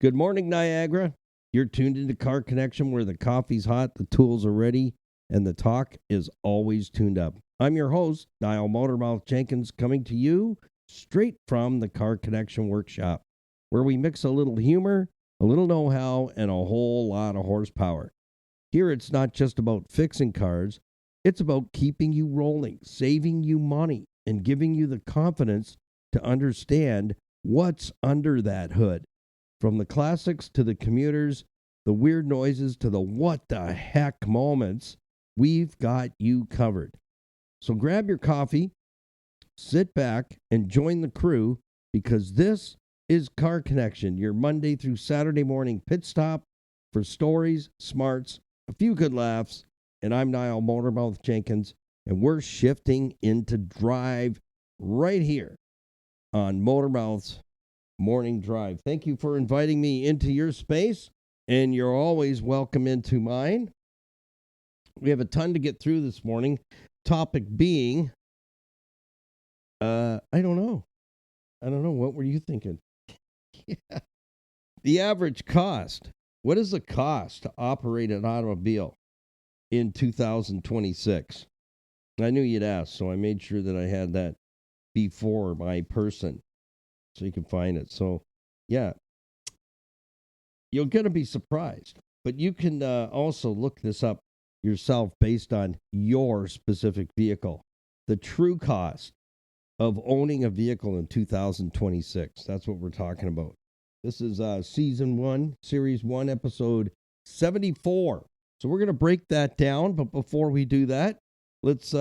Good morning, Niagara. You're tuned into Car Connection where the coffee's hot, the tools are ready, and the talk is always tuned up. I'm your host, Niall Motormouth Jenkins, coming to you straight from the Car Connection workshop, where we mix a little humor, a little know-how, and a whole lot of horsepower. Here it's not just about fixing cars, it's about keeping you rolling, saving you money, and giving you the confidence to understand what's under that hood. From the classics to the commuters, the weird noises to the what the heck moments, we've got you covered. So grab your coffee, sit back, and join the crew because this is Car Connection, your Monday through Saturday morning pit stop for stories, smarts, a few good laughs. And I'm Niall Motormouth Jenkins, and we're shifting into drive right here on Motormouth's Morning Drive. Thank you for inviting me into your space, and you're always welcome into mine. We have a ton to get through this morning. Topic being, I don't know. What were you thinking? Yeah. The average cost. What is the cost to operate an automobile in 2026? I knew you'd ask, so I made sure that I had that before my person, so you can find it. So, yeah, you're going to be surprised. But you can also look this up yourself based on your specific vehicle. The true cost of owning a vehicle in 2026. That's what we're talking about. This is Season 1, Series 1, Episode 74. So we're going to break that down. But before we do that, let's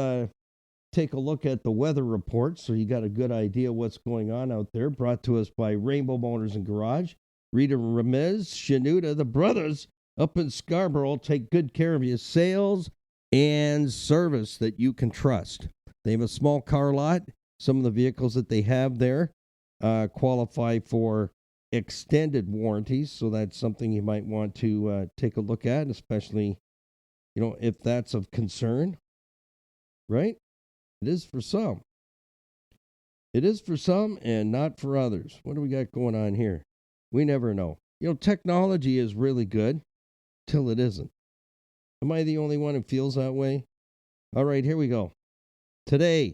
take a look at the weather report so you got a good idea what's going on out there. Brought to us by Rainbow Motors and Garage. Rita Ramirez, Shanuta, the brothers up in Scarborough take good care of your sales and service that you can trust. They have a small car lot. Some of the vehicles that they have there qualify for extended warranties, so that's something you might want to take a look at, especially, if that's of concern, right? It is for some. It is for some and not for others. What do we got going on here? We never know. Technology is really good till it isn't. Am I the only one who feels that way? All right, here we go. Today.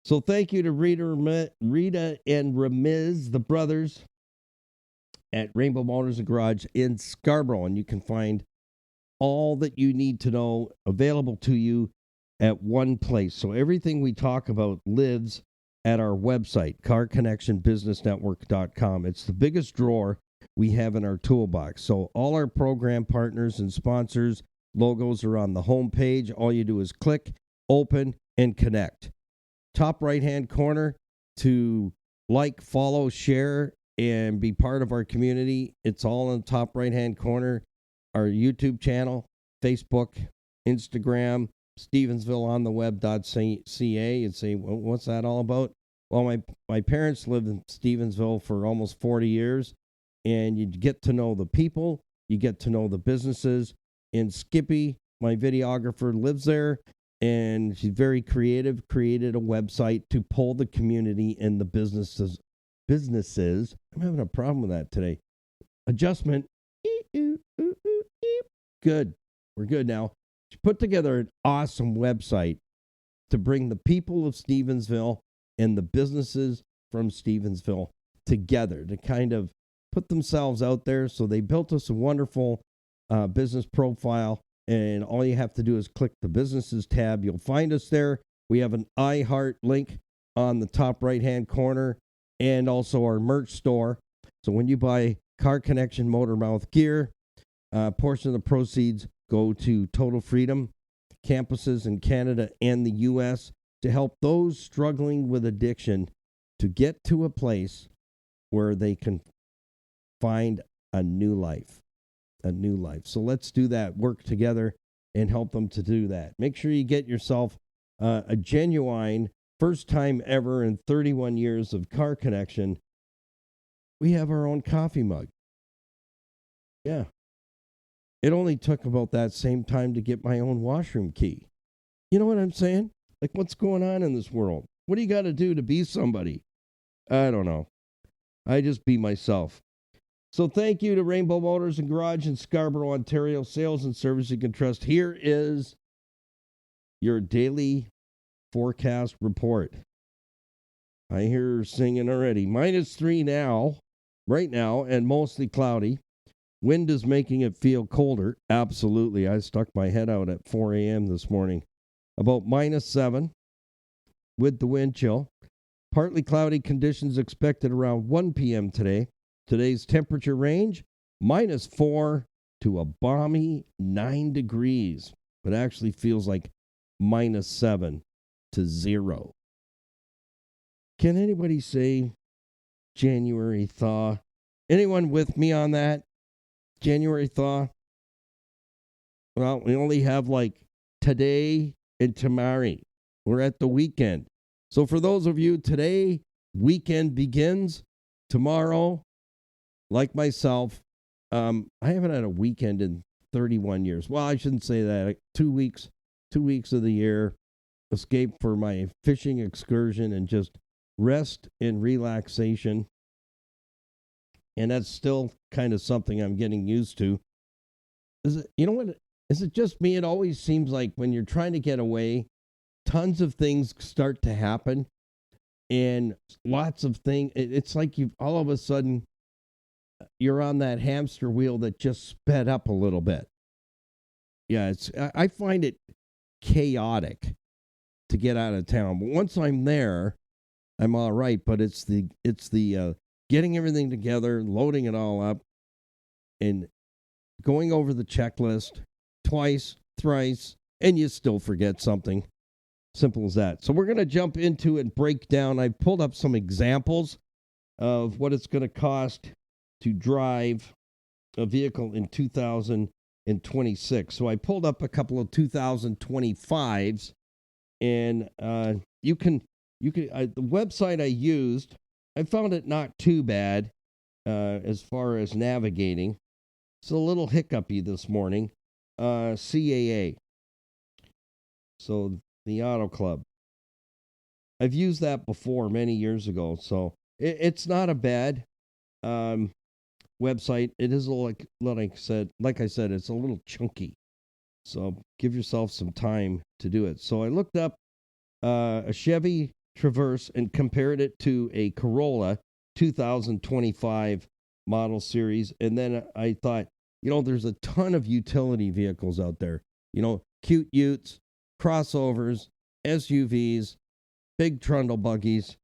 So thank you to Rita and Ramiz, the brothers at Rainbow Motors and Garage in Scarborough. And you can find all that you need to know available to you at one place. So everything we talk about lives at our website, carconnectionbusinessnetwork.com. It's the biggest drawer we have in our toolbox. So all our program partners and sponsors logos are on the home page. All you do is click, open, and connect. Top right-hand corner to like, follow, share, and be part of our community. It's all in the top right-hand corner. Our YouTube channel, Facebook, Instagram, Stevensvilleontheweb.ca. You'd say, well, what's that all about? Well, my parents lived in Stevensville for almost 40 years, and you get to know the people, you get to know the businesses, and Skippy, my videographer, lives there, and she's very creative, created a website to pull the community and the businesses. I'm having a problem with that today. Adjustment. Good. We're good now. She put together an awesome website to bring the people of Stevensville and the businesses from Stevensville together to kind of put themselves out there. So they built us a wonderful business profile, and all you have to do is click the businesses tab. You'll find us there. We have an iHeart link on the top right-hand corner and also our merch store. So when you buy Car Connection Motormouth gear, portion of the proceeds go to Total Freedom campuses in Canada and the U.S. to help those struggling with addiction to get to a place where they can find a new life. So let's do that, work together, and help them to do that. Make sure you get yourself a genuine, first time ever in 31 years of Car Connection. We have our own coffee mug. Yeah. It only took about that same time to get my own washroom key. You know what I'm saying? Like, what's going on in this world? What do you got to do to be somebody? I don't know. I just be myself. So thank you to Rainbow Motors and Garage in Scarborough, Ontario. Sales and service you can trust. Here is your daily forecast report. I hear her singing already. -3 now, right now, and mostly cloudy. Wind is making it feel colder. Absolutely. I stuck my head out at 4 a.m. this morning. About -7 with the wind chill. Partly cloudy conditions expected around 1 p.m. today. Today's temperature range, -4 to a balmy 9 degrees. But actually feels like -7 to 0. Can anybody say January thaw? Anyone with me on that? January thaw? Well, we only have like today and tomorrow. We're at the weekend. So for those of you, today, weekend begins. Tomorrow, like myself, I haven't had a weekend in 31 years. Well, I shouldn't say that. Like 2 weeks of the year, escape for my fishing excursion and just rest and relaxation. And that's still kind of something I'm getting used to. You know what? Is it just me? It always seems like when you're trying to get away, tons of things start to happen and lots of things. It's like you all of a sudden you're on that hamster wheel that just sped up a little bit. Yeah, I find it chaotic to get out of town. But once I'm there, I'm all right. But it's the getting everything together, loading it all up, and going over the checklist twice, thrice, and you still forget something. Simple as that. So we're going to jump into and break down. I've pulled up some examples of what it's going to cost to drive a vehicle in 2026. So I pulled up a couple of 2025s, and you can the website I used, I found it not too bad as far as navigating. It's a little hiccupy this morning. CAA. So the Auto Club. I've used that before many years ago, so it's not a bad website. It is like I said, it's a little chunky. So give yourself some time to do it. So I looked up a Chevy Traverse and compared it to a Corolla 2025 model series, and then I thought, there's a ton of utility vehicles out there. Cute utes, crossovers, SUVs, big trundle buggies.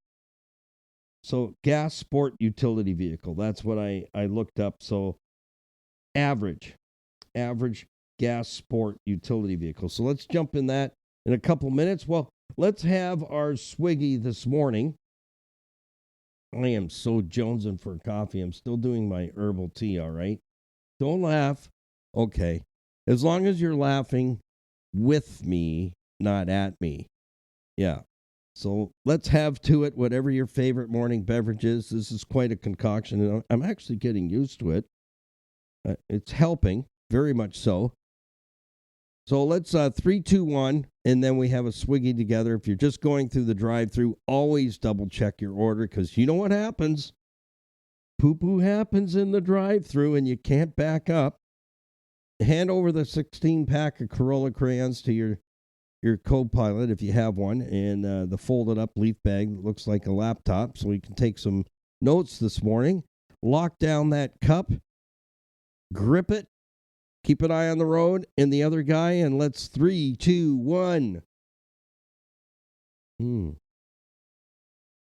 So gas sport utility vehicle. That's what I looked up. So average gas sport utility vehicle. So let's jump in that in a couple minutes. Well, let's have our swiggy this morning. I am so jonesing for coffee. I'm still doing my herbal tea, all right? Don't laugh. Okay. As long as you're laughing with me, not at me. Yeah. So let's have to it whatever your favorite morning beverage is. This is quite a concoction, and I'm actually getting used to it. It's helping, very much so. So let's 3, 2, 1, and then we have a swiggy together. If you're just going through the drive-through, always double check your order, because you know what happens. Poo-poo happens in the drive-through, and you can't back up. Hand over the 16-pack of Corolla crayons to your co-pilot if you have one, and the folded-up leaf bag that looks like a laptop, so we can take some notes this morning. Lock down that cup, grip it, keep an eye on the road and the other guy, and let's 3, 2, 1.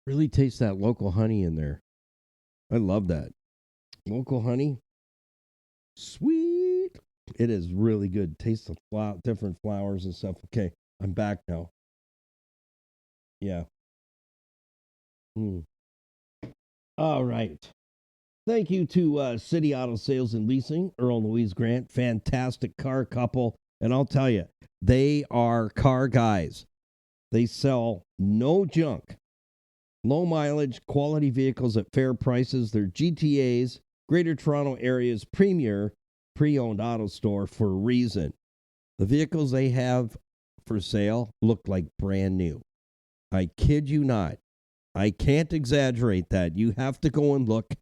Really taste that local honey in there. I love that. Local honey. Sweet. It is really good. Taste the different flowers and stuff. Okay, I'm back now. Yeah. All right. Thank you to City Auto Sales and Leasing, Earl and Louise Grant. Fantastic car couple. And I'll tell you, they are car guys. They sell no junk, low mileage, quality vehicles at fair prices. They're GTA's, Greater Toronto Area's premier pre-owned auto store for a reason. The vehicles they have for sale look like brand new. I kid you not. I can't exaggerate that. You have to go and look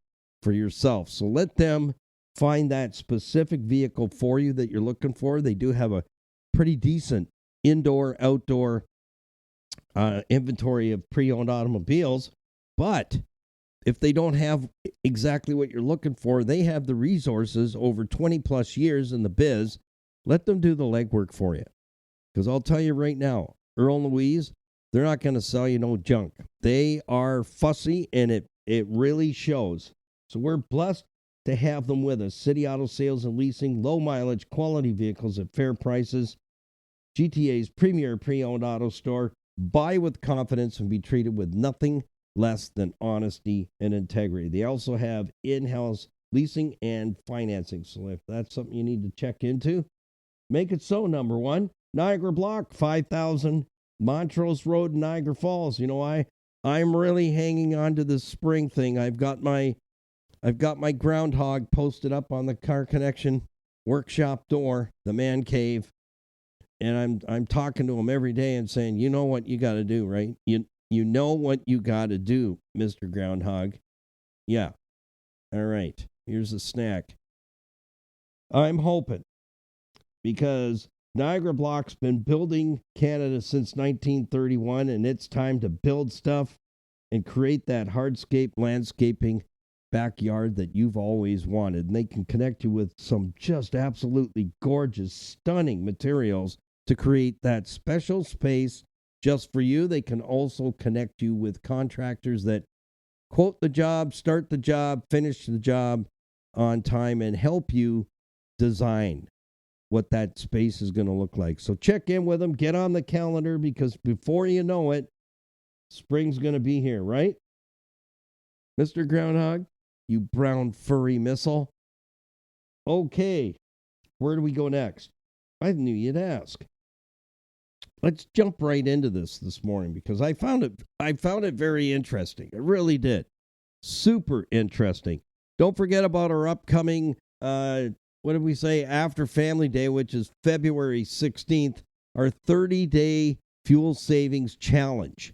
for yourself. So let them find that specific vehicle for you that you're looking for. They do have a pretty decent indoor, outdoor inventory of pre-owned automobiles. But if they don't have exactly what you're looking for, they have the resources over 20 plus years in the biz. Let them do the legwork for you. Because I'll tell you right now, Earl and Louise, they're not going to sell you no junk. They are fussy, and it really shows. So we're blessed to have them with us. City Auto Sales and Leasing, low mileage, quality vehicles at fair prices. GTA's premier pre-owned auto store. Buy with confidence and be treated with nothing less than honesty and integrity. They also have in-house leasing and financing. So if that's something you need to check into, make it so. Number one, Niagara Block, 5000 Montrose Road, Niagara Falls. You know, I'm really hanging on to this spring thing. I've got my groundhog posted up on the Car Connection workshop door, the man cave, and I'm talking to him every day and saying, you know what you got to do, right? You know what you got to do, Mr. Groundhog. Yeah. All right. Here's a snack. I'm hoping, because Niagara Block's been building Canada since 1931, and it's time to build stuff and create that hardscape landscaping backyard that you've always wanted. And they can connect you with some just absolutely gorgeous, stunning materials to create that special space just for you. They can also connect you with contractors that quote the job, start the job, finish the job on time, and help you design what that space is going to look like. So check in with them, get on the calendar, because before you know it, spring's going to be here, right? Mr. Groundhog, you brown furry missile. Okay, where do we go next? I knew you'd ask. Let's jump right into this morning, because I found it very interesting. I really did. Super interesting. Don't forget about our upcoming what did we say, after Family Day, which is February 16th, our 30-day fuel savings challenge.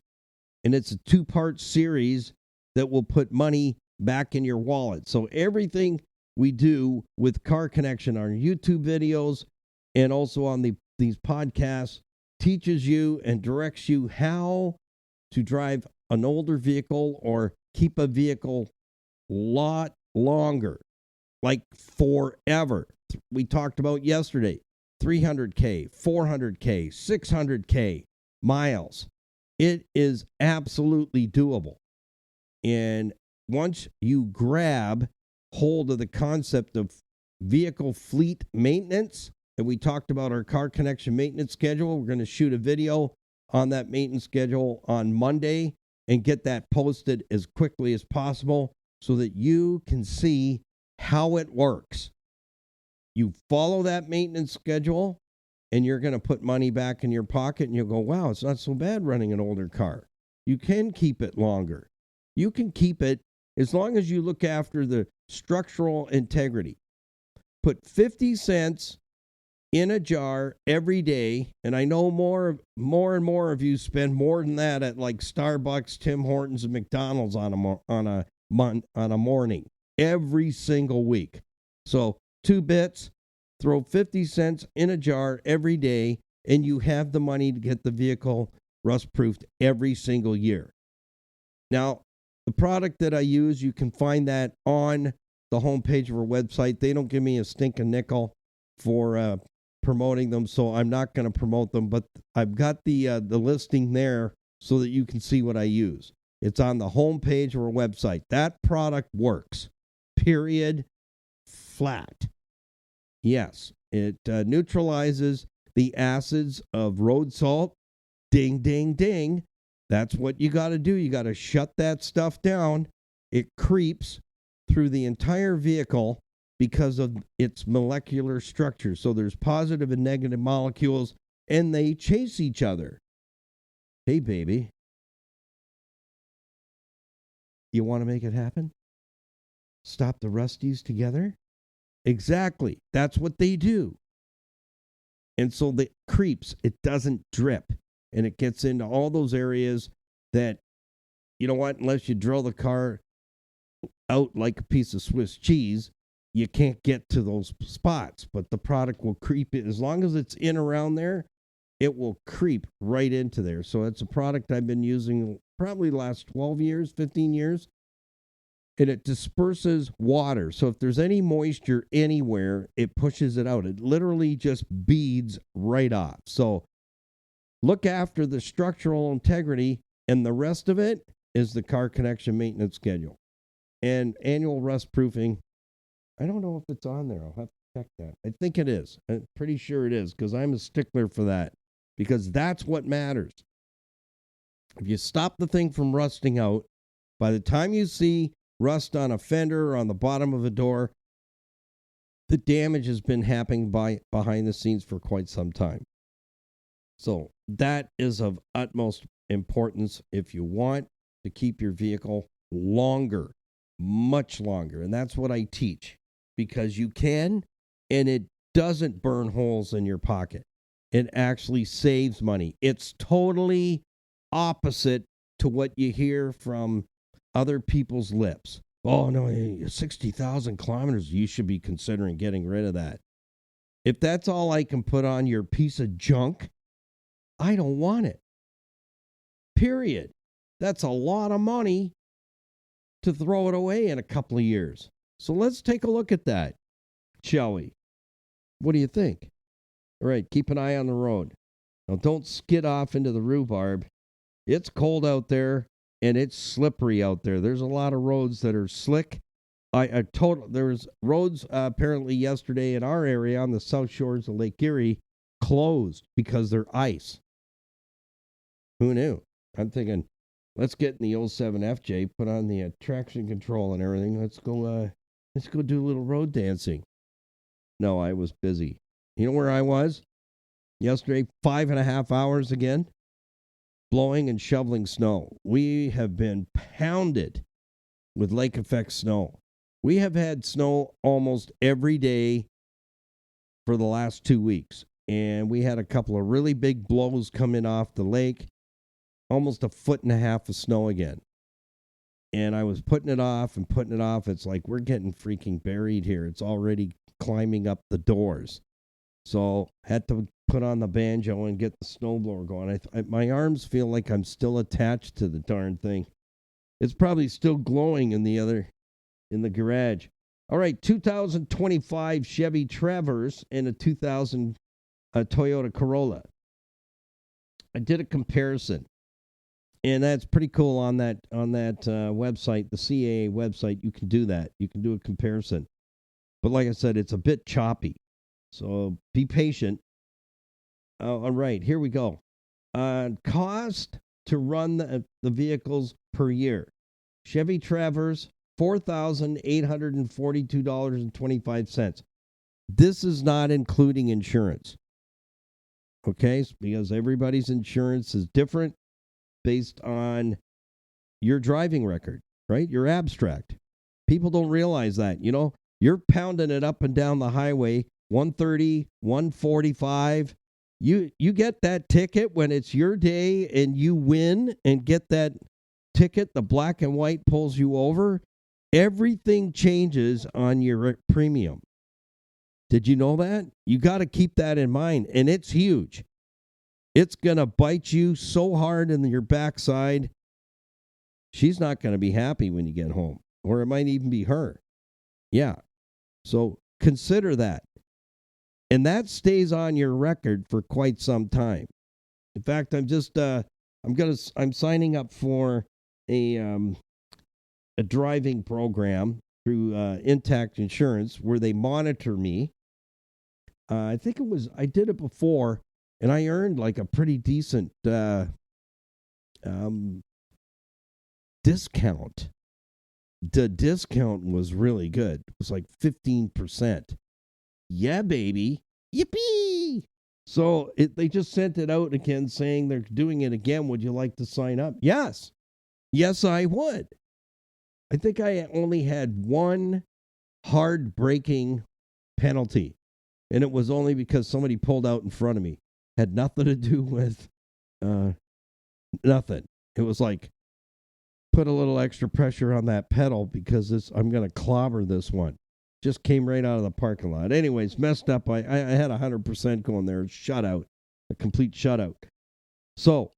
And it's a 2-part series that will put money back in your wallet. So everything we do with Car Connection, our YouTube videos, and also on these podcasts, teaches you and directs you how to drive an older vehicle or keep a vehicle a lot longer, like forever. We talked about yesterday, 300K, 400K, 600K miles. It is absolutely doable. And once you grab hold of the concept of vehicle fleet maintenance, and we talked about our Car Connection maintenance schedule, we're going to shoot a video on that maintenance schedule on Monday and get that posted as quickly as possible so that you can see how it works. You follow that maintenance schedule, and you're going to put money back in your pocket, and you'll go, wow, it's not so bad running an older car. You can keep it longer. You can keep it as long as you look after the structural integrity. Put 50 cents in a jar every day, and I know more and more of you spend more than that at like Starbucks, Tim Hortons, and McDonald's on a morning every single week. So 2 bits, throw 50 cents in a jar every day, and you have the money to get the vehicle rust-proofed every single year. Now, the product that I use, you can find that on the homepage of our website. They don't give me a stinking nickel for promoting them, so I'm not going to promote them, but I've got the listing there so that you can see what I use. It's on the homepage of our website. That product works. Period. Flat. Yes, it neutralizes the acids of road salt. Ding, ding, ding. That's what you got to do. You got to shut that stuff down. It creeps through the entire vehicle because of its molecular structure. So there's positive and negative molecules, and they chase each other. Hey, baby. You want to make it happen? Stop the rusties together? Exactly. That's what they do. And so the creeps, it doesn't drip. And it gets into all those areas that you know what? Unless you drill the car out like a piece of Swiss cheese, you can't get to those spots. But the product will creep in. As long as it's in around there, it will creep right into there. So it's a product I've been using probably the last 12 years, 15 years. And it disperses water. So if there's any moisture anywhere, it pushes it out. It literally just beads right off. So look after the structural integrity, and the rest of it is the car connection maintenance schedule. And annual rust proofing, I don't know if it's on there. I'll have to check that. I think it is. I'm pretty sure it is, because I'm a stickler for that, because that's what matters. If you stop the thing from rusting out, by the time you see rust on a fender or on the bottom of a door, the damage has been happening behind the scenes for quite some time. So that is of utmost importance if you want to keep your vehicle longer, much longer. And that's what I teach, because you can, and it doesn't burn holes in your pocket. It actually saves money. It's totally opposite to what you hear from other people's lips. Oh, no, 60,000 kilometers, you should be considering getting rid of that. If that's all I can put on your piece of junk, I don't want it. Period. That's a lot of money to throw it away in a couple of years. So let's take a look at that, shall we? What do you think? All right, keep an eye on the road. Now, don't skid off into the rhubarb. It's cold out there, and it's slippery out there. There's a lot of roads that are slick. There was roads apparently yesterday in our area on the south shores of Lake Erie closed because they're ice. Who knew? I'm thinking, let's get in the 07 FJ, put on the traction control and everything. Let's go do a little road dancing. No, I was busy. You know where I was? Yesterday, 5.5 hours again, blowing and shoveling snow. We have been pounded with lake effect snow. We have had snow almost every day for the last 2 weeks. And we had a couple of really big blows coming off the lake. Almost 1.5 foot of snow again. And I was putting it off. It's like we're getting freaking buried here. It's already climbing up the doors. So had to put on the banjo and get the snowblower going. My arms feel like I'm still attached to the darn thing. It's probably still glowing in the garage. All right, 2025 Chevy Traverse and a 2000 Toyota Corolla. I did a comparison. And that's pretty cool on that website, the CAA website. You can do that. You can do a comparison. But like I said, it's a bit choppy. So be patient. All right, here we go. Cost to run the vehicles per year. Chevy Traverse, $4,842.25. This is not including insurance. Okay, because everybody's insurance is different based on your driving record, right? Your abstract. People don't realize that. You know, you're pounding it up and down the highway, 130, 145. You get that ticket when it's your day and you win and get that ticket, the black and white pulls you over. Everything changes on your premium. Did you know that? You got to keep that in mind, and it's huge. It's going to bite you so hard in your backside, she's not going to be happy when you get home. Or it might even be her. Yeah. So consider that. And that stays on your record for quite some time. In fact, I'm signing up for a driving program through Intact Insurance where they monitor me. I did it before. And I earned like a pretty decent discount. The discount was really good. It was like 15%. Yeah, baby. Yippee! So they just sent it out again saying they're doing it again. Would you like to sign up? Yes. Yes, I would. I think I only had one hard-breaking penalty. And it was only because somebody pulled out in front of me. Had nothing to do with nothing. It was like put a little extra pressure on that pedal because I'm going to clobber this one. Just came right out of the parking lot. Anyways, messed up. I had 100% going there. Shutout. A complete shutout. So,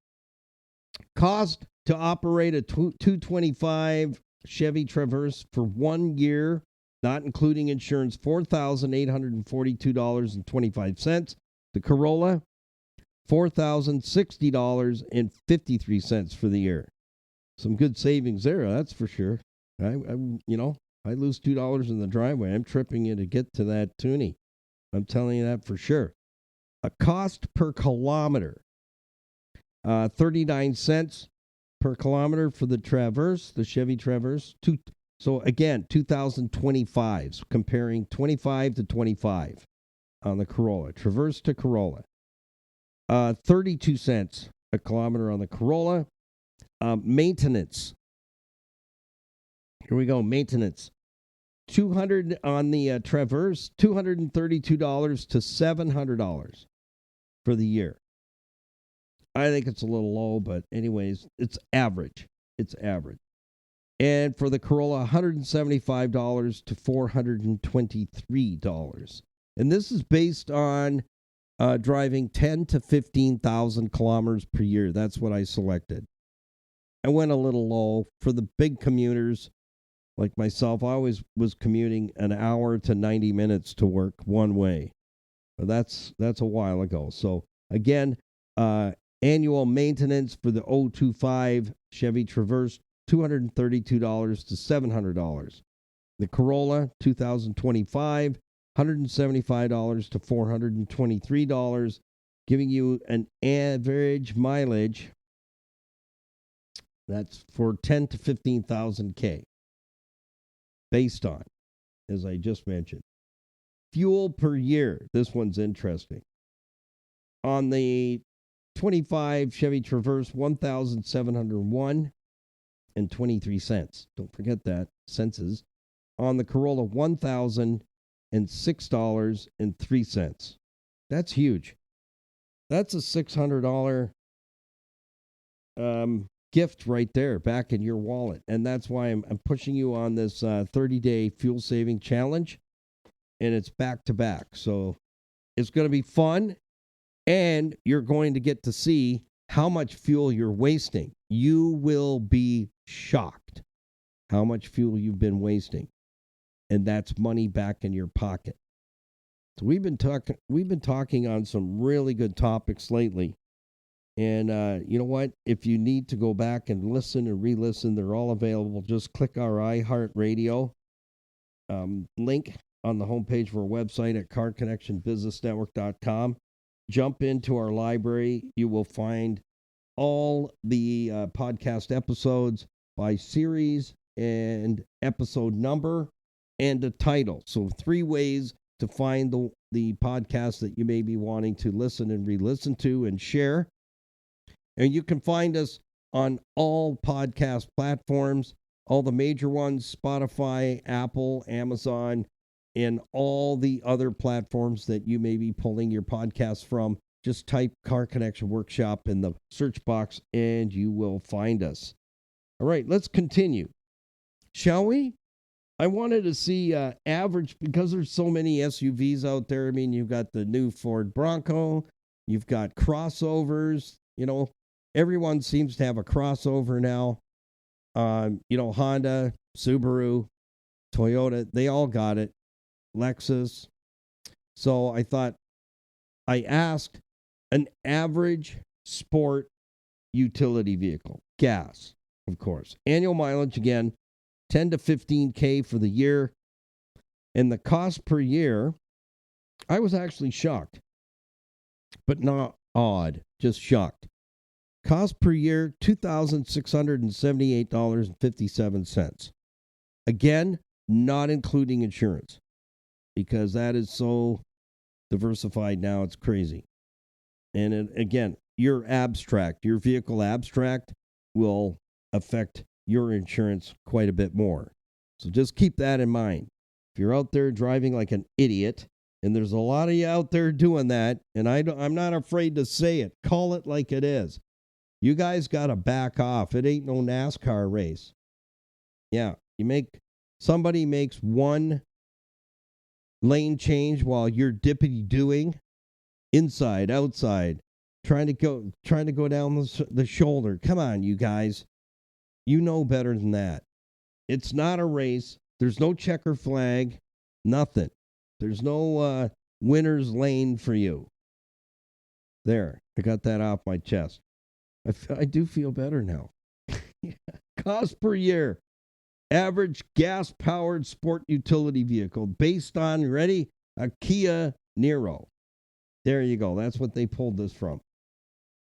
cost to operate a 225 Chevy Traverse for 1 year, not including insurance, $4,842.25. The Corolla, $4,060.53 for the year. Some good savings there, that's for sure. I lose $2 in the driveway. I'm tripping you to get to that toonie. I'm telling you that for sure. A cost per kilometer, 39 cents per kilometer for the Traverse, the Chevy Traverse. So again, 2025s, comparing 25 to 25 on the Corolla. Traverse to Corolla. 32 cents a kilometer on the Corolla. Maintenance. Here we go, maintenance. $200 on the Traverse, $232 to $700 for the year. I think it's a little low, but anyways, it's average. It's average. And for the Corolla, $175 to $423. And this is based on driving 10 to 15,000 kilometers per year. That's what I selected. I went a little low. For the big commuters like myself, I always was commuting an hour to 90 minutes to work one way. But that's a while ago. So again, annual maintenance for the 025 Chevy Traverse, $232 to $700. The Corolla, 2025, $175 to $423, giving you an average mileage that's for 10 to 15,000 K, based on, as I just mentioned. Fuel per year, this one's interesting. On the 25 Chevy Traverse, $1,701.23. Don't forget that, senses. On the Corolla, $1,006.03. That's huge. That's a $600 gift right there back in your wallet. And that's why I'm pushing you on this 30-day fuel saving challenge. And it's back to back. So it's going to be fun. And you're going to get to see how much fuel you're wasting. You will be shocked how much fuel you've been wasting. And that's money back in your pocket. So we've been talking on some really good topics lately. And you know what? If you need to go back and listen and re-listen, they're all available. Just click our iHeartRadio link on the homepage of our website at carconnectionbusinessnetwork.com. Jump into our library. You will find all the podcast episodes by series and episode number and a title. So 3 ways to find the podcast that you may be wanting to listen and re-listen to and share. And you can find us on all podcast platforms, all the major ones, Spotify, Apple, Amazon, and all the other platforms that you may be pulling your podcast from. Just type Car Connection Workshop in the search box and you will find us. All right, let's continue. Shall we? I wanted to see average, because there's so many SUVs out there. I mean, you've got the new Ford Bronco, you've got crossovers, everyone seems to have a crossover now. Honda, Subaru, Toyota, they all got it. Lexus. So I thought, I asked an average sport utility vehicle, gas, of course. Annual mileage, again, 10 to 15K for the year. And the cost per year, I was actually shocked, but not odd, just shocked. Cost per year, $2,678.57. Again, not including insurance, because that is so diversified now, it's crazy. And again, your vehicle abstract will affect your insurance quite a bit more. So just keep that in mind. If you're out there driving like an idiot, and there's a lot of you out there doing that, and I'm not afraid to say it, call it like it is. You guys got to back off. It ain't no NASCAR race. Yeah, somebody makes one lane change while you're dippity doing inside, outside, trying to go down the shoulder. Come on, you guys. You know better than that. It's not a race. There's no checker flag. Nothing. There's no winner's lane for you. There. I got that off my chest. I do feel better now. Cost per year. Average gas-powered sport utility vehicle based on, ready? A Kia Niro. There you go. That's what they pulled this from.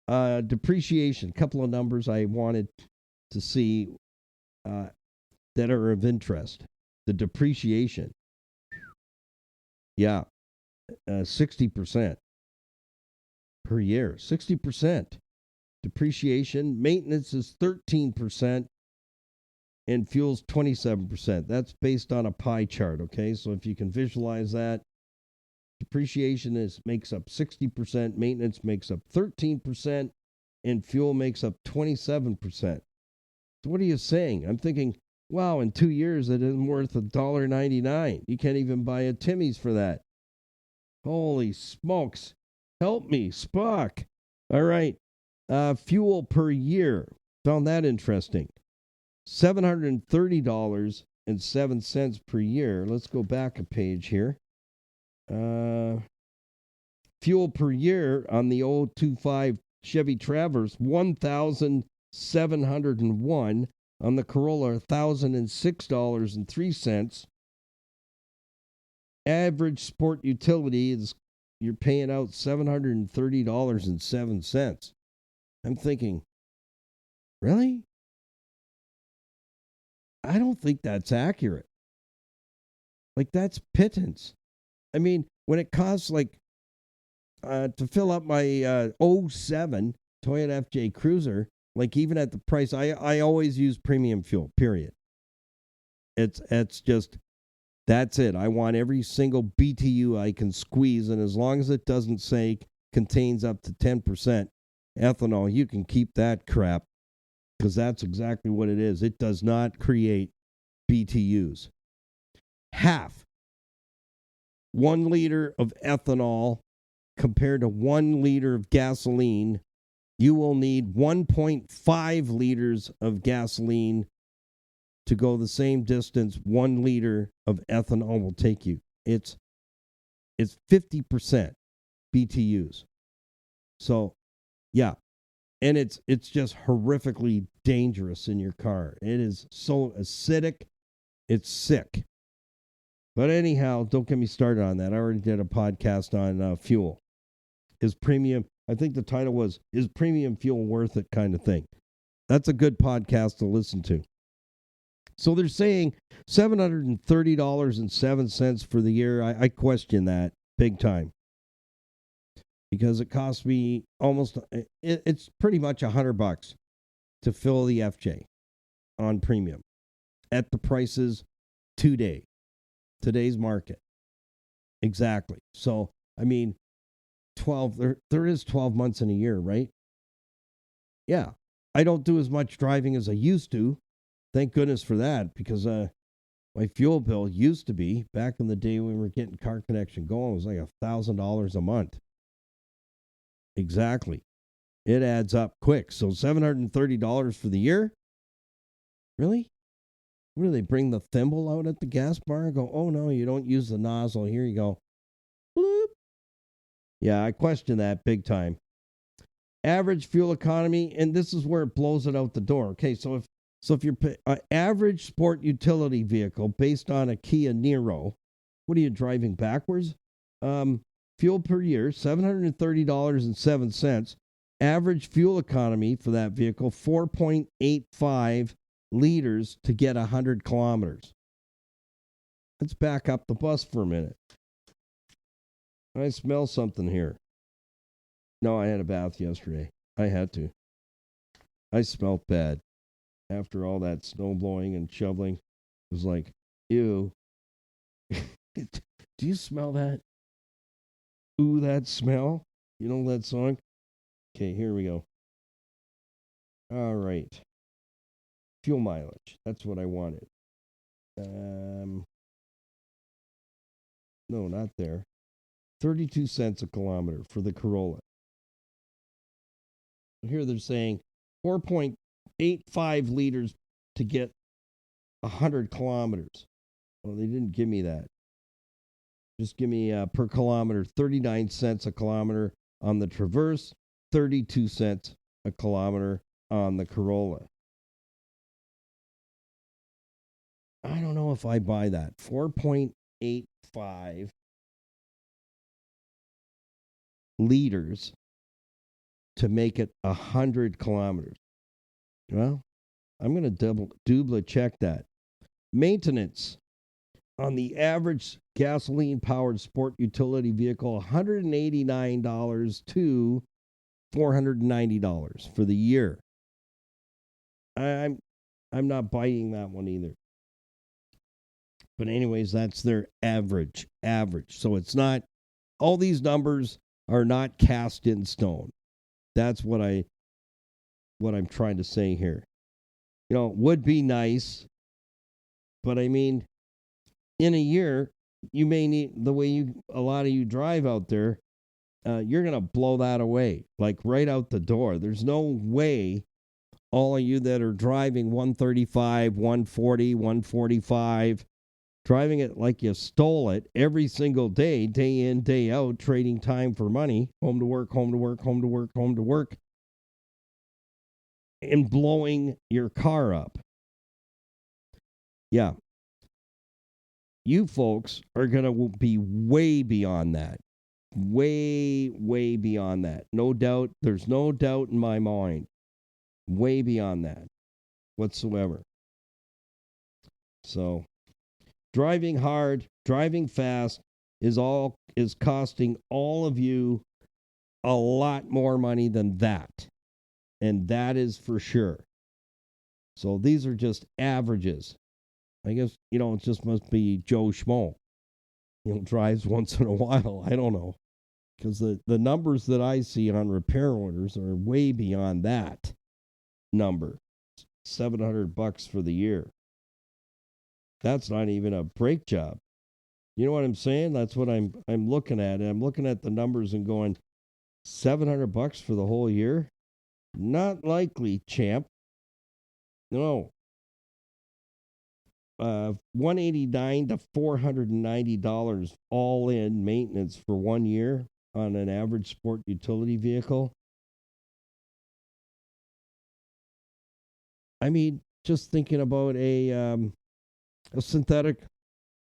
Depreciation. A couple of numbers I wanted to see that are of interest. The depreciation. Yeah. 60% per year. 60%. Depreciation. Maintenance is 13%. And fuel's 27%. That's based on a pie chart, okay? So if you can visualize that, depreciation makes up 60%, maintenance makes up 13%, and fuel makes up 27%. So what are you saying? I'm thinking, wow, in 2 years it isn't worth $1.99. You can't even buy a Timmy's for that. Holy smokes. Help me, Spock. All right. Fuel per year. Found that interesting. $730.07 per year. Let's go back a page here. Fuel per year on the 025 Chevy Traverse, $1,701. On the Corolla, $1,006.03. Average sport utility is you're paying out $730.07. I'm thinking, really? I don't think that's accurate. Like, that's pittance. I mean, when it costs, like, to fill up my 07 Toyota FJ Cruiser, like, even at the price, I always use premium fuel, period. It's just, that's it. I want every single BTU I can squeeze, and as long as it doesn't say contains up to 10% ethanol, you can keep that crap, because that's exactly what it is. It does not create BTUs. Half 1 liter of ethanol compared to 1 liter of gasoline, you will need 1.5 liters of gasoline to go the same distance 1 liter of ethanol will take you. It's 50% BTUs. So, yeah. And it's just horrifically dangerous in your car. It is so acidic, it's sick. But anyhow, don't get me started on that. I already did a podcast on fuel. Is premium, I think the title was, Is Premium Fuel Worth It, kind of thing. That's a good podcast to listen to. So they're saying $730.07 for the year. I question that big time. Because it costs me almost, it's pretty much $100 to fill the FJ on premium at the prices today's market. Exactly. So, I mean, there is 12 months in a year, right? Yeah. I don't do as much driving as I used to. Thank goodness for that, because my fuel bill used to be, back in the day when we were getting Car Connection going, it was like $1,000 a month. Exactly. It adds up quick. So $730 for the year? Really? What do they bring the thimble out at the gas bar and go, oh no, you don't use the nozzle. Here you go. Bloop. Yeah, I question that big time. Average fuel economy, and this is where it blows it out the door. Okay, so if you're average sport utility vehicle based on a Kia Niro, what are you driving backwards? Fuel per year, $730.07. Average fuel economy for that vehicle, 4.85 liters to get 100 kilometers. Let's back up the bus for a minute. I smell something here. No, I had a bath yesterday. I had to. I smelled bad. After all that snow blowing and shoveling, it was like, ew. Do you smell that? Ooh, that smell? You know that song? Okay, here we go. All right. Fuel mileage. That's what I wanted. No, not there. 32 cents a kilometer for the Corolla. Here they're saying 4.85 liters to get 100 kilometers. Well, they didn't give me that. Just give me per kilometer 39 cents a kilometer on the Traverse, 32 cents a kilometer on the Corolla. I don't know if I buy that. 4.85 liters to make it 100 kilometers. Well, I'm going to double check that. Maintenance on the average gasoline-powered sport utility vehicle, $189 to $490 for the year. I'm not biting that one either. But anyways, that's their average. So it's not, all these numbers are not cast in stone. That's what I'm trying to say here. You know, it would be nice, but I mean, in a year, you may need, the way a lot of you drive out there, you're going to blow that away, like right out the door. There's no way all of you that are driving 135, 140, 145, driving it like you stole it every single day, day in, day out, trading time for money, home to work, home to work, home to work, home to work, and blowing your car up. Yeah. You folks are going to be way beyond that. Way, way beyond that. No doubt. There's no doubt in my mind. Way beyond that whatsoever. So, driving hard, driving fast is costing all of you a lot more money than that. And that is for sure. So these are just averages. I guess, it just must be Joe Schmo. Drives once in a while. I don't know. Because the numbers that I see on repair orders are way beyond that number. $700 for the year. That's not even a brake job. You know what I'm saying? That's what I'm looking at. And I'm looking at the numbers and going, $700 for the whole year? Not likely, champ. No. $189 to $490 all in maintenance for 1 year on an average sport utility vehicle. I mean, just thinking about a synthetic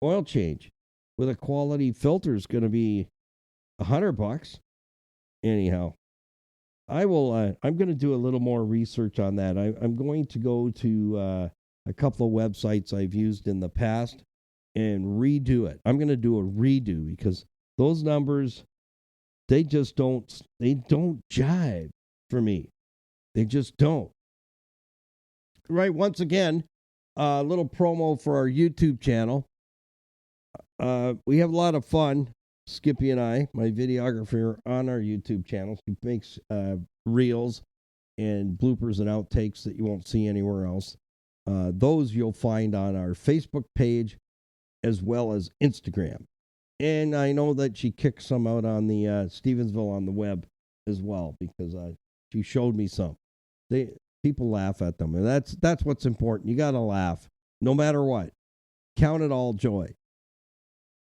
oil change with a quality filter is going to be $100. Anyhow, I will. I'm going to do a little more research on that. I'm going to go to a couple of websites I've used in the past and redo it. I'm going to do a redo because those numbers, they don't jive for me. They just don't. Right. Once again, a little promo for our YouTube channel. We have a lot of fun, Skippy and I, my videographer, on our YouTube channel. He makes reels and bloopers and outtakes that you won't see anywhere else. Those you'll find on our Facebook page as well as Instagram. And I know that she kicked some out on the Stevensville on the web as well because she showed me some. People laugh at them, and that's what's important. You got to laugh no matter what. Count it all joy.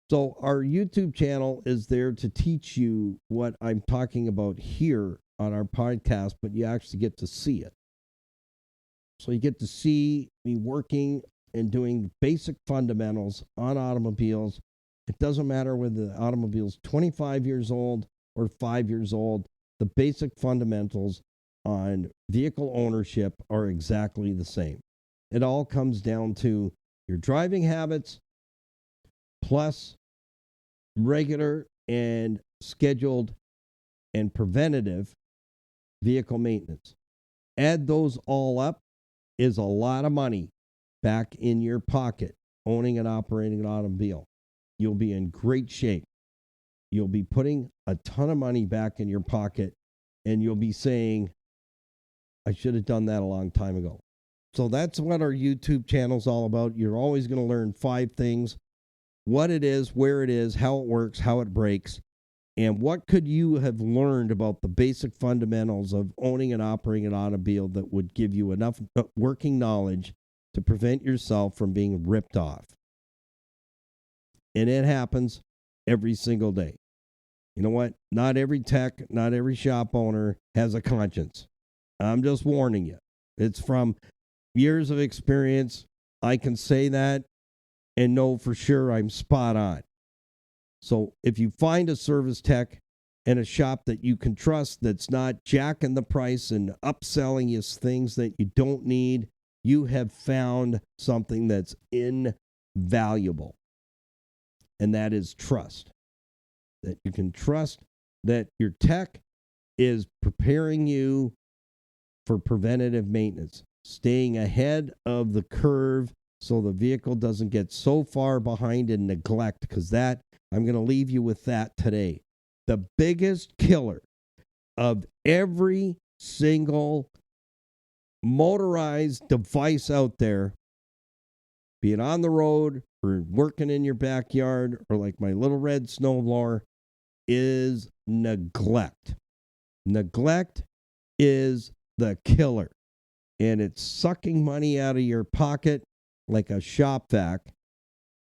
So our YouTube channel is there to teach you what I'm talking about here on our podcast, but you actually get to see it. So you get to see me working and doing basic fundamentals on automobiles. It doesn't matter whether the automobile's 25 years old or 5 years old. The basic fundamentals on vehicle ownership are exactly the same. It all comes down to your driving habits plus regular and scheduled and preventative vehicle maintenance. Add those all up is a lot of money back in your pocket owning and operating an automobile. You'll be in great shape. You'll be putting a ton of money back in your pocket, and you'll be saying, I should have done that a long time ago. So that's what our YouTube channel's all about. You're always going to learn 5 things: what it is, where it is, how it works, how it breaks, and what could you have learned about the basic fundamentals of owning and operating an automobile that would give you enough working knowledge to prevent yourself from being ripped off. And it happens every single day. You know what? Not every tech, not every shop owner has a conscience. I'm just warning you. It's from years of experience. I can say that and know for sure I'm spot on. So if you find a service tech and a shop that you can trust that's not jacking the price and upselling you things that you don't need, you have found something that's invaluable. And that is trust. That you can trust that your tech is preparing you for preventative maintenance, staying ahead of the curve so the vehicle doesn't get so far behind in neglect, because that, I'm going to leave you with that today. The biggest killer of every single motorized device out there, be it on the road or working in your backyard or like my little red snowblower, is neglect. Neglect is the killer. And it's sucking money out of your pocket like a shop vac,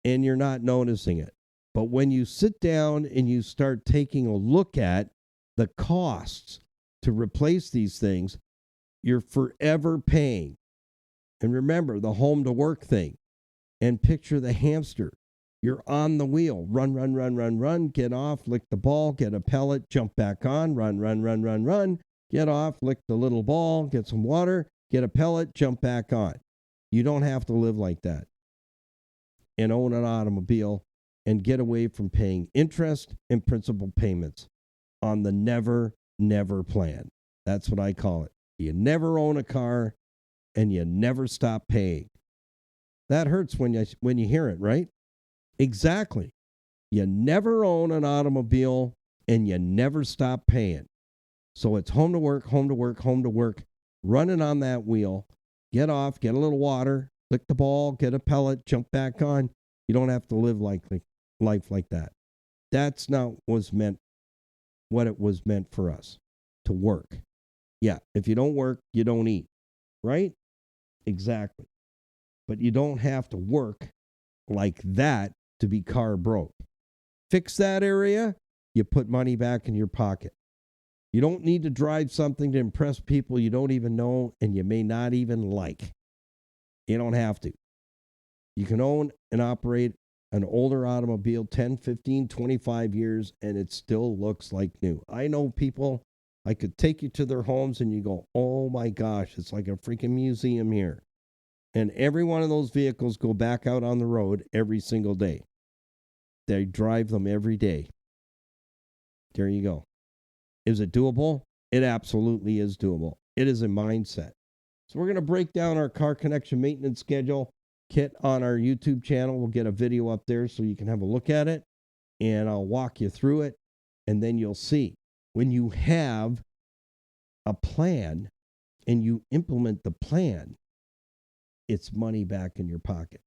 and you're not noticing it. But when you sit down and you start taking a look at the costs to replace these things, you're forever paying. And remember the home to work thing, and picture the hamster. You're on the wheel. Run, run, run, run, run. Get off, lick the ball, get a pellet, jump back on, run, run, run, run, run. Get off, lick the little ball, get some water, get a pellet, jump back on. You don't have to live like that and own an automobile and get away from paying interest and principal payments on the never, never plan. That's what I call it. You never own a car and you never stop paying. That hurts when you hear it, right? Exactly. You never own an automobile and you never stop paying. So it's home to work, home to work, home to work, running on that wheel. Get off, get a little water, lick the ball, get a pellet, jump back on. You don't have to live life like that. That's not what it was meant for us, to work. Yeah, if you don't work, you don't eat, right? Exactly. But you don't have to work like that to be car broke. Fix that area, you put money back in your pocket. You don't need to drive something to impress people you don't even know and you may not even like. You don't have to. You can own and operate an older automobile 10, 15, 25 years and it still looks like new. I know people, I could take you to their homes and you go, oh my gosh, it's like a freaking museum here. And every one of those vehicles go back out on the road every single day. They drive them every day. There you go. Is it doable? It absolutely is doable. It is a mindset. So we're going to break down our car connection maintenance schedule kit on our YouTube channel. We'll get a video up there so you can have a look at it, and I'll walk you through it, and then you'll see. When you have a plan and you implement the plan, it's money back in your pocket.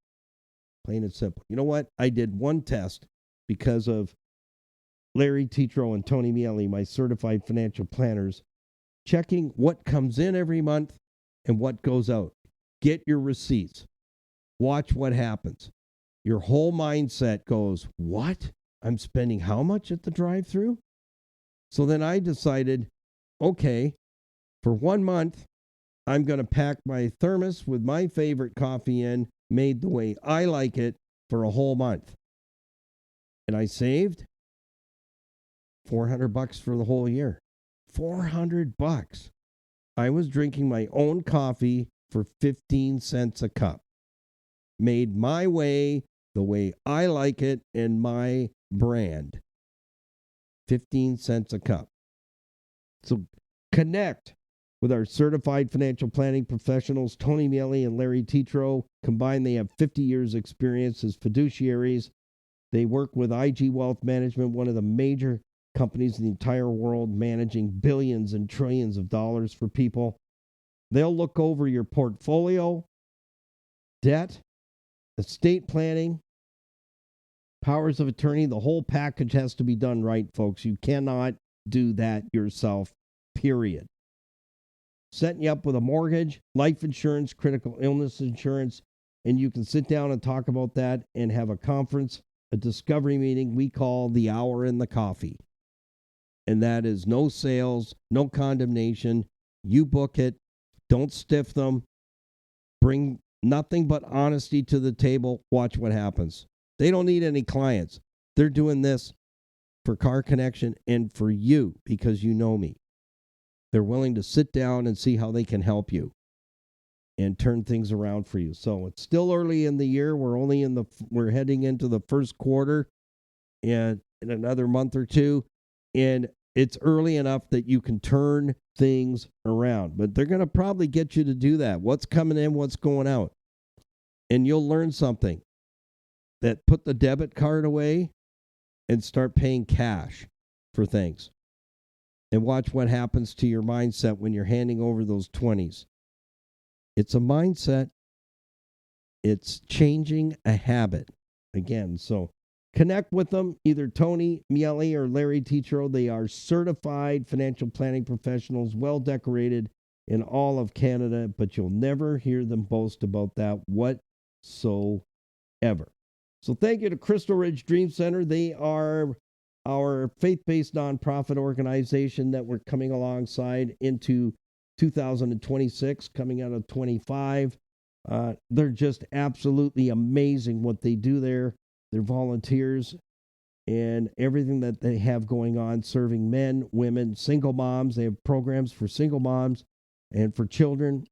Plain and simple. You know what? I did one test because of Larry Tetro and Tony Miele, my certified financial planners, checking what comes in every month and what goes out. Get your receipts. Watch what happens. Your whole mindset goes, what? I'm spending how much at the drive-thru? So then I decided, okay, for 1 month, I'm going to pack my thermos with my favorite coffee in, made the way I like it, for a whole month. And I saved $400 for the whole year. $400. I was drinking my own coffee for 15 cents a cup. Made my way the way I like it in my brand. 15 cents a cup. So connect with our certified financial planning professionals, Tony Miele and Larry Tetro. Combined, they have 50 years experience as fiduciaries. They work with IG Wealth Management, one of the major companies in the entire world, managing billions and trillions of dollars for people. They'll look over your portfolio, debt, estate planning, powers of attorney. The whole package has to be done right, folks. You cannot do that yourself, period. Setting you up with a mortgage, life insurance, critical illness insurance, and you can sit down and talk about that and have a conference, a discovery meeting we call the hour in the coffee. And that is no sales, no condemnation. You book it. Don't stiff them. Bring nothing but honesty to the table. Watch what happens. They don't need any clients. They're doing this for Car Connection and for you because you know me. They're willing to sit down and see how they can help you and turn things around for you. So it's still early in the year. We're heading into the first quarter and in another month or two. And it's early enough that you can turn things around. But they're going to probably get you to do that. What's coming in, what's going out. And you'll learn something. That put the debit card away and start paying cash for things. And watch what happens to your mindset when you're handing over those 20s. It's a mindset. It's changing a habit. Again, so connect with them, either Tony Miele or Larry Tetro. They are certified financial planning professionals, well decorated in all of Canada, but you'll never hear them boast about that whatsoever. So thank you to Crystal Ridge Dream Center. They are our faith-based nonprofit organization that we're coming alongside into 2026, coming out of 25. They're just absolutely amazing what they do there. They're volunteers and everything that they have going on, serving men, women, single moms. They have programs for single moms and for children,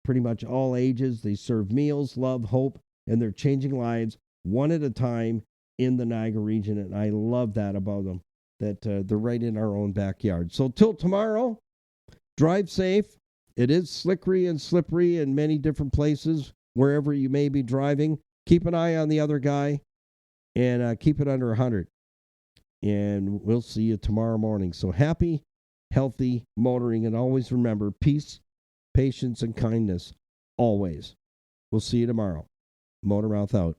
pretty much all ages. They serve meals, love, hope, and they're changing lives one at a time in the Niagara region, and I love that about them, that they're right in our own backyard. So till tomorrow, drive safe. It is slickery and slippery in many different places, wherever you may be driving. Keep an eye on the other guy, and keep it under 100. And we'll see you tomorrow morning. So happy, healthy motoring, and always remember, peace, patience, and kindness, always. We'll see you tomorrow. Motor Mouth out.